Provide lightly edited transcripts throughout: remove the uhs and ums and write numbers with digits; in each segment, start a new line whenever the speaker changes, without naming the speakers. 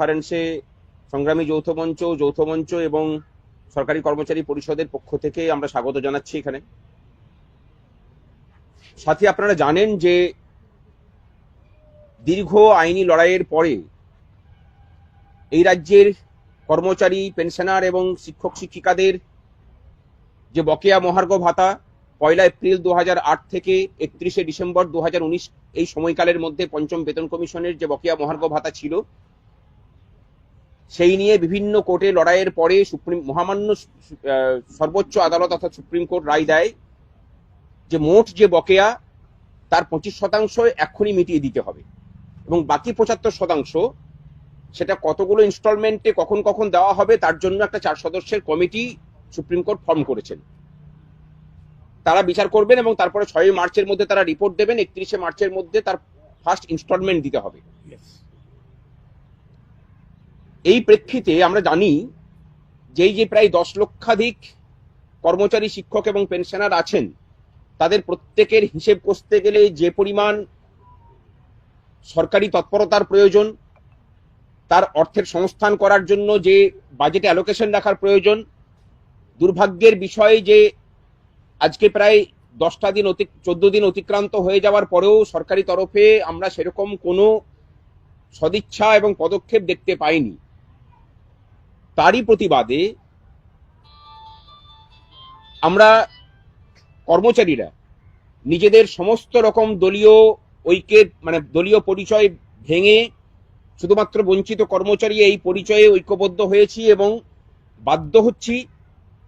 কনফারেন্সে সংগ্রামী যৌথ মঞ্চ এবং সরকারি কর্মচারী পরিষদের পক্ষ থেকে আমরা স্বাগত জানাচ্ছি। এখানে সাথে আপনারা জানেন যে দীর্ঘ আইনি লড়াইয়ের পরে এই রাজ্যের কর্মচারী, পেনশনার এবং শিক্ষক শিক্ষিকাদের যে বকেয়া মহার্ঘ ভাতা 1 এপ্রিল 2008 থেকে 31 ডিসেম্বর 2019 এই সময়কালের মধ্যে পঞ্চম বেতন কমিশনের যে বকেয়া মহার্ঘ ভাতা ছিল, সেই নিয়ে বিভিন্ন কোর্টে লড়াইয়ের পরে মহামান্য সর্বোচ্চ আদালত অর্থাৎ সুপ্রিম কোর্ট রায় দেয় যে মোট যে বকেয়া তার 25% এক্ষুনি মিটিয়ে দিতে হবে এবং বাকি 75% সেটা কতগুলো ইনস্টলমেন্টে কখন কখন দেওয়া হবে তার জন্য একটা 4 সদস্যের কমিটি সুপ্রিম কোর্ট ফর্ম করেছেন। তারা বিচার করবেন এবং তারপরে 6 মার্চের মধ্যে তারা রিপোর্ট দেবেন। 31 মার্চের মধ্যে তার ফার্স্ট ইনস্টলমেন্ট দিতে হবে। এই প্রেক্ষিতে আমরা জানি যে প্রায় 10 লক্ষাধিক কর্মচারী, শিক্ষক এবং পেনশনার আছেন, তাদের প্রত্যেকের হিসেব কষতে গেলে যে পরিমাণ সরকারি তৎপরতার প্রয়োজন, তার অর্থের সংস্থান করার জন্য যে বাজেটে অ্যালোকেশন রাখার প্রয়োজন, দুর্ভাগ্যের বিষয় যে আজকে প্রায় 14 দিন অতিক্রান্ত হয়ে যাওয়ার পরেও সরকারি তরফে আমরা সেরকম কোনো সদিচ্ছা এবং পদক্ষেপ দেখতে পাইনি। তারই প্রতিবাদে আমরা কর্মচারীরা নিজেদের সমস্ত রকম দলীয় ঐক্যের দলীয় পরিচয় ভেঙে শুধুমাত্র বঞ্চিত কর্মচারী এই পরিচয়ে ঐক্যবদ্ধ হয়েছি এবং বাধ্য হচ্ছি,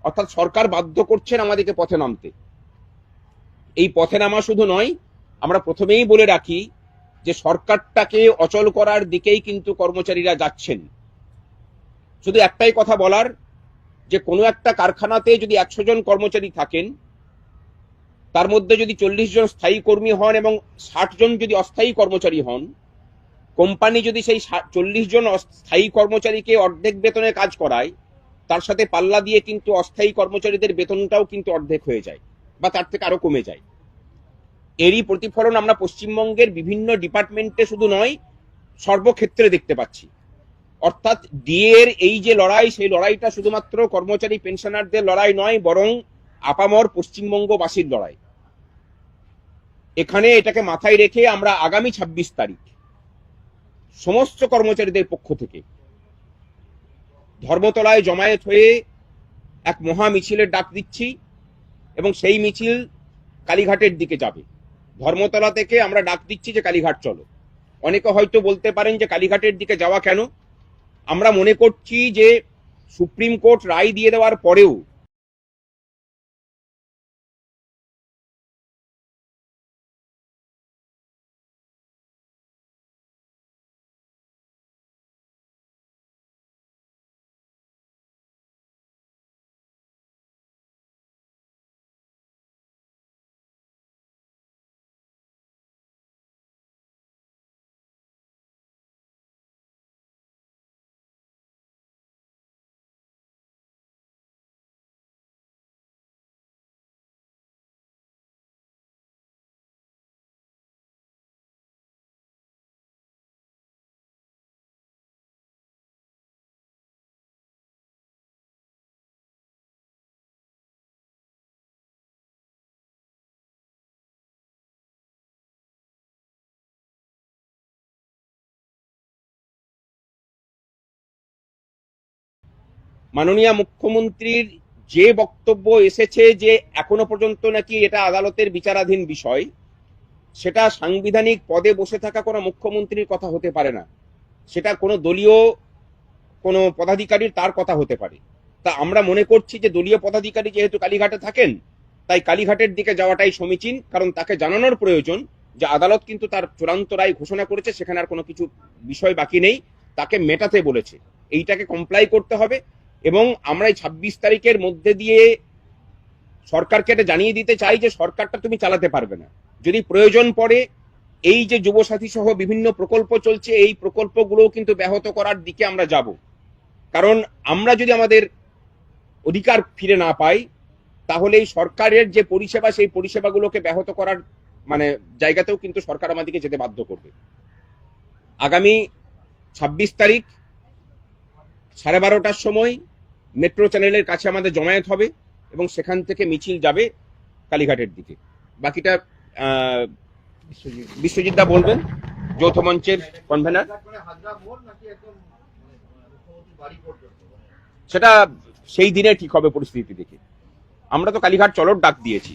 অর্থাৎ সরকার বাধ্য করছেন আমাদেরকে পথে নামতে। এই পথে নামা শুধু নয়, আমরা প্রথমেই বলে রাখি যে সরকারটাকে অচল করার দিকেই কিন্তু কর্মচারীরা যাচ্ছেন। শুধু একটাই কথা বলার, যে কোনো একটা কারখানাতে যদি 100 জন কর্মচারী থাকেন, তার মধ্যে যদি 40 জন স্থায়ী কর্মী হন এবং 60 জন যদি অস্থায়ী কর্মচারী হন, কোম্পানি যদি সেই 40 জন স্থায়ী কর্মচারীকে অর্ধেক বেতনে কাজ করায়, তার সাথে পাল্লা দিয়ে কিন্তু অস্থায়ী কর্মচারীদের বেতনটাও কিন্তু অর্ধেক হয়ে যায় বা তার থেকে আরো কমে যায়। এরই প্রতিফলন আমরা পশ্চিমবঙ্গের বিভিন্ন ডিপার্টমেন্টে শুধু নয়, সর্বক্ষেত্রে দেখতে পাচ্ছি। অর্থাৎ ডিএর এই যে লড়াই, সেই লড়াইটা শুধুমাত্র কর্মচারী পেনশনারদের লড়াই নয়, বরং আপামর পশ্চিমবঙ্গবাসীর লড়াই। এখানে এটাকে মাথায় রেখে আমরা আগামী 26 তারিখ সমস্ত কর্মচারীদের পক্ষ থেকে ধর্মতলায় জমায়েত হয়ে এক মহা মিছিলের ডাক দিচ্ছি এবং সেই মিছিল কালীঘাটের দিকে যাবে। ধর্মতলা থেকে আমরা ডাক দিচ্ছি যে কালীঘাট চলো। অনেকে হয়তো বলতে পারেন যে কালীঘাটের দিকে যাওয়া কেন? আমরা মনে করছি যে সুপ্রিম কোর্ট রায় দিয়ে দেওয়ার পরেও মাননীয় মুখ্যমন্ত্রীর যে বক্তব্য এসেছে যে এখনো পর্যন্ত নাকি এটা আদালতের বিচারাধীন বিষয়, সেটা সাংবিধানিক পদে বসে থাকা কোনো মুখ্যমন্ত্রীর কথা হতে পারে না। সেটা কোনো দলীয় কোনো পদাধিকারীর তার কথা হতে পারে। তা আমরা মনে করছি যে দলীয় পদাধিকারী যেহেতু কালীঘাটে থাকেন, তাই কালীঘাটের দিকে যাওয়াটাই সমীচীন। কারণ তাকে জানানোর প্রয়োজন যে আদালত কিন্তু তার চূড়ান্ত রায় ঘোষণা করেছে, সেখানে আর কোনো কিছু বিষয় বাকি নেই, তাকে মেটাতে বলেছে। এইটাকে কমপ্লাই করতে হবে এবং আমরা এই 26 তারিখের মধ্যে দিয়ে সরকারকে এটা জানিয়ে দিতে চাই যে সরকারটা তুমি চালাতে পারবে না। যদি প্রয়োজন পড়ে, এই যে যুবসাথী সহ বিভিন্ন প্রকল্প চলছে, এই প্রকল্পগুলো কিন্তু ব্যাহত করার দিকে আমরা যাব। কারণ আমরা যদি আমাদের অধিকার ফিরে না পাই, তাহলে এই সরকারের যে পরিষেবা, সেই পরিষেবাগুলোকে ব্যাহত করার জায়গাতেও কিন্তু সরকার আমাদেরকে যেতে বাধ্য করবে। আগামী 26 তারিখ 12:30টার সময় মেট্রো চ্যানেলের কাছে আমাদের জমায়েত হবে এবং সেখান থেকে মিছিল যাবে কালীঘাটের দিকে। বাকিটা বিশ্বজিৎ দা বলবেন, যৌথ মঞ্চের কনভেনার। সেটা সেই দিনে ঠিক হবে পরিস্থিতি দেখে। আমরা তো কালীঘাট চলোর ডাক দিয়েছি।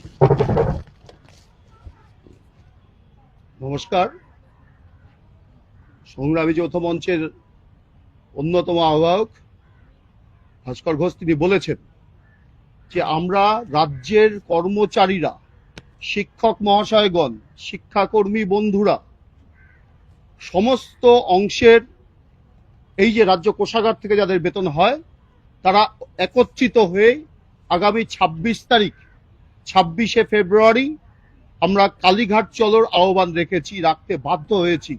নমস্কার। সংগ্রামী যৌথ মঞ্চের অন্যতম আহ্বায়ক ভাস্কর ঘোষ তিনি বলেছেন যে আমরা রাজ্যের কর্মচারীরা, শিক্ষক মহাশয়গণ, শিক্ষাকর্মী বন্ধুরা, সমস্ত অংশের এই যে রাজ্য কোষাগার থেকে যাদের বেতন হয় তারা একত্রিত হয়ে আগামী 26 তারিখ 26শে ফেব্রুয়ারি আমরা কালীঘাট চলোর আহ্বান রাখতে বাধ্য হয়েছি।